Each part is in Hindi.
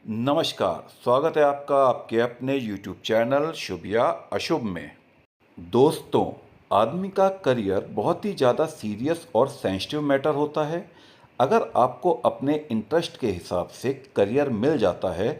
नमस्कार, स्वागत है आपका आपके अपने YouTube चैनल शुभ या अशुभ में। दोस्तों, आदमी का करियर बहुत ही ज़्यादा सीरियस और सेंसिटिव मैटर होता है। अगर आपको अपने इंटरेस्ट के हिसाब से करियर मिल जाता है,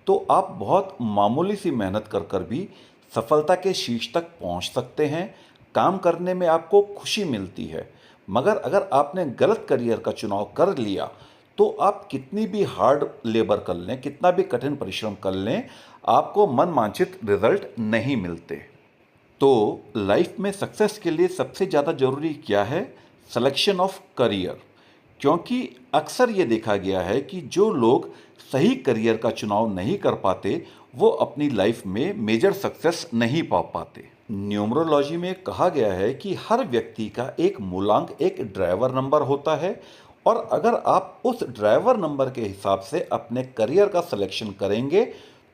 तो आप बहुत मामूली सी मेहनत कर कर भी सफलता के शीर्ष तक पहुंच सकते हैं। काम करने में आपको खुशी मिलती है। मगर अगर आपने गलत करियर का चुनाव कर लिया, तो आप कितनी भी हार्ड लेबर कर लें, कितना भी कठिन परिश्रम कर लें, आपको मन वांछित रिजल्ट नहीं मिलते। तो लाइफ में सक्सेस के लिए सबसे ज़्यादा ज़रूरी क्या है? Selection of career. क्योंकि अक्सर ये देखा गया है कि जो लोग सही करियर का चुनाव नहीं कर पाते, वो अपनी लाइफ में मेजर सक्सेस नहीं पा पाते। न्यूमरोलॉजी में कहा गया है कि हर व्यक्ति का एक मूलांक, एक ड्राइवर नंबर होता है, और अगर आप उस ड्राइवर नंबर के हिसाब से अपने करियर का सिलेक्शन करेंगे,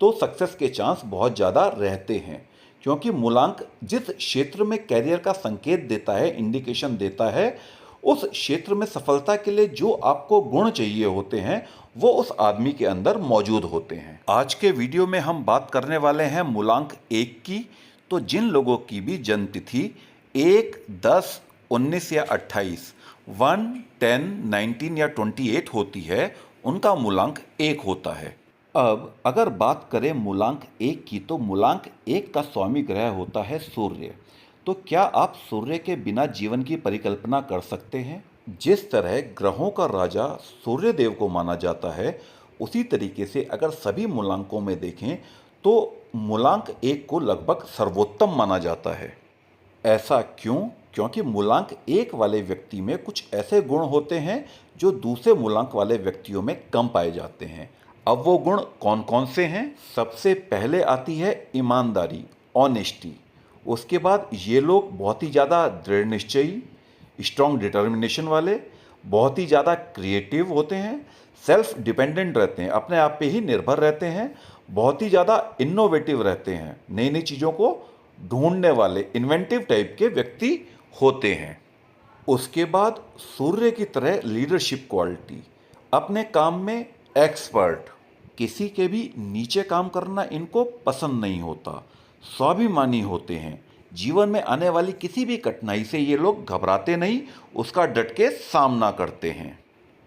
तो सक्सेस के चांस बहुत ज़्यादा रहते हैं। क्योंकि मूलांक जिस क्षेत्र में करियर का संकेत देता है, इंडिकेशन देता है, उस क्षेत्र में सफलता के लिए जो आपको गुण चाहिए होते हैं, वो उस आदमी के अंदर मौजूद होते हैं। आज के वीडियो में हम बात करने वाले हैं मूलांक 1 की। तो जिन लोगों की भी जन्म तिथि 1, 10, 19 या 28, 1, 10, 19 या 28 होती है, उनका मूलांक 1 होता है। अब अगर बात करें मूलांक 1 की, तो मूलांक 1 का स्वामी ग्रह होता है सूर्य। तो क्या आप सूर्य के बिना जीवन की परिकल्पना कर सकते हैं? जिस तरह ग्रहों का राजा सूर्य देव को माना जाता है, उसी तरीके से अगर सभी मूलांकों में देखें, तो मूलांक 1 को लगभग सर्वोत्तम माना जाता है। ऐसा क्यों? क्योंकि मूलांक 1 वाले व्यक्ति में कुछ ऐसे गुण होते हैं जो दूसरे मूलांक वाले व्यक्तियों में कम पाए जाते हैं। अब वो गुण कौन कौन से हैं? सबसे पहले आती है ईमानदारी, ऑनेस्टी। उसके बाद ये लोग बहुत ही ज़्यादा दृढ़ निश्चयी, स्ट्रॉन्ग डिटर्मिनेशन वाले, बहुत ही ज़्यादा क्रिएटिव होते हैं, सेल्फ डिपेंडेंट रहते हैं, अपने आप पे ही निर्भर रहते हैं, बहुत ही ज़्यादा इनोवेटिव रहते हैं, नई नई चीज़ों को ढूंढने वाले इन्वेंटिव टाइप के व्यक्ति होते हैं। उसके बाद सूर्य की तरह लीडरशिप क्वालिटी, अपने काम में एक्सपर्ट, किसी के भी नीचे काम करना इनको पसंद नहीं होता, स्वाभिमानी होते हैं। जीवन में आने वाली किसी भी कठिनाई से ये लोग घबराते नहीं, उसका डट के सामना करते हैं।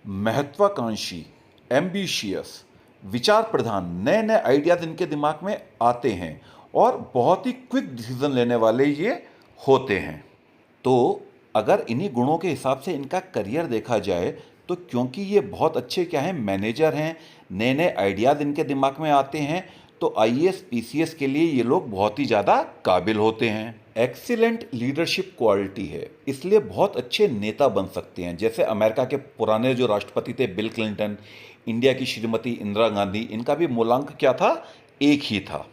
महत्वाकांक्षी, एम्बिशियस, विचार प्रधान, नए नए आइडियाज इनके दिमाग में आते हैं, और बहुत ही क्विक डिसीजन लेने वाले ये होते हैं। तो अगर इन्हीं गुणों के हिसाब से इनका करियर देखा जाए, तो क्योंकि ये बहुत अच्छे क्या हैं, मैनेजर हैं, नए नए आइडियाज़ इनके दिमाग में आते हैं, तो आईएएस पीसीएस के लिए ये लोग बहुत ही ज़्यादा काबिल होते हैं। एक्सीलेंट लीडरशिप क्वालिटी है, इसलिए बहुत अच्छे नेता बन सकते हैं। जैसे अमेरिका के पुराने जो राष्ट्रपति थे बिल क्लिंटन, इंडिया की श्रीमती इंदिरा गांधी, इनका भी मूलांक क्या था? 1 ही था।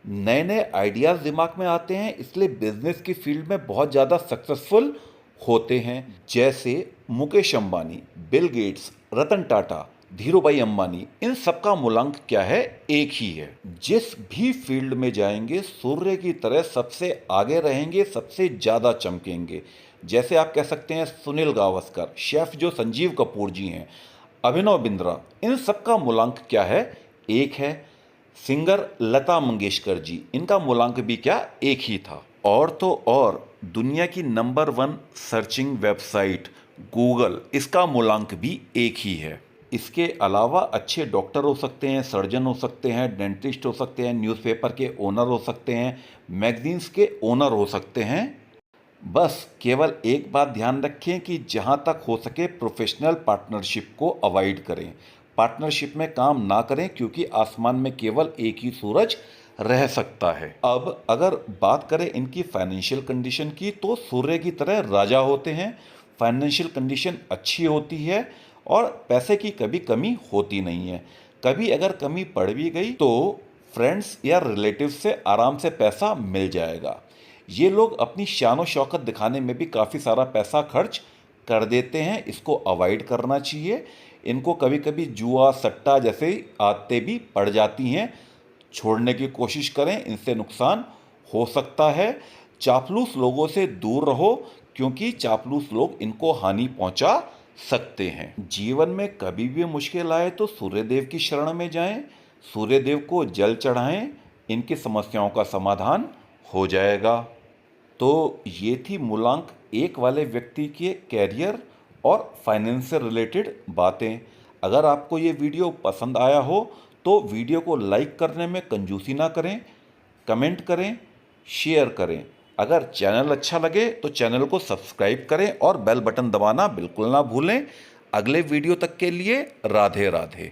नए नए आइडियाज़ दिमाग में आते हैं, इसलिए बिजनेस की फील्ड में बहुत ज़्यादा सक्सेसफुल होते हैं। जैसे मुकेश अंबानी, बिल गेट्स, रतन टाटा, धीरूभाई अंबानी, इन सबका मूलांक क्या है? 1 ही है। जिस भी फील्ड में जाएंगे, सूर्य की तरह सबसे आगे रहेंगे, सबसे ज़्यादा चमकेंगे। जैसे आप कह सकते हैं सुनील गावस्कर, शेफ जो संजीव कपूर जी हैं, अभिनव बिंद्रा, इन सबका मूलांक क्या है? 1 है। सिंगर लता मंगेशकर जी, इनका मूलांक भी क्या? 1 ही था। और तो और दुनिया की नंबर 1 सर्चिंग वेबसाइट गूगल, इसका मूलांक भी 1 ही है। इसके अलावा अच्छे डॉक्टर हो सकते हैं, सर्जन हो सकते हैं, डेंटिस्ट हो सकते हैं, न्यूज़पेपर के ओनर हो सकते हैं, मैगजीन्स के ओनर हो सकते हैं। बस केवल एक बात ध्यान रखें कि जहां तक हो सके प्रोफेशनल पार्टनरशिप को अवॉइड करें। पार्टनरशिप में काम ना करें, क्योंकि आसमान में केवल एक ही सूरज रह सकता है। अब अगर बात करें इनकी फाइनेंशियल कंडीशन की, तो सूर्य की तरह राजा होते हैं, फाइनेंशियल कंडीशन अच्छी होती है, और पैसे की कभी कमी होती नहीं है। कभी अगर कमी पड़ भी गई, तो फ्रेंड्स या रिलेटिव से आराम से पैसा मिल जाएगा। ये लोग अपनी शान शौकत दिखाने में भी काफ़ी सारा पैसा खर्च कर देते हैं, इसको अवॉइड करना चाहिए। इनको कभी कभी जुआ सट्टा जैसे आदतें भी पड़ जाती हैं, छोड़ने की कोशिश करें, इनसे नुकसान हो सकता है। चापलूस लोगों से दूर रहो, क्योंकि चापलूस लोग इनको हानि पहुंचा सकते हैं। जीवन में कभी भी मुश्किल आए तो सूर्यदेव की शरण में जाएं, सूर्यदेव को जल चढ़ाएं, इनकी समस्याओं का समाधान हो जाएगा। तो ये थी मूलांक 1 वाले व्यक्ति के कैरियर और फाइनेंस से रिलेटेड बातें। अगर आपको ये वीडियो पसंद आया हो तो वीडियो को लाइक करने में कंजूसी ना करें, कमेंट करें, शेयर करें। अगर चैनल अच्छा लगे तो चैनल को सब्सक्राइब करें और बेल बटन दबाना बिल्कुल ना भूलें। अगले वीडियो तक के लिए राधे राधे।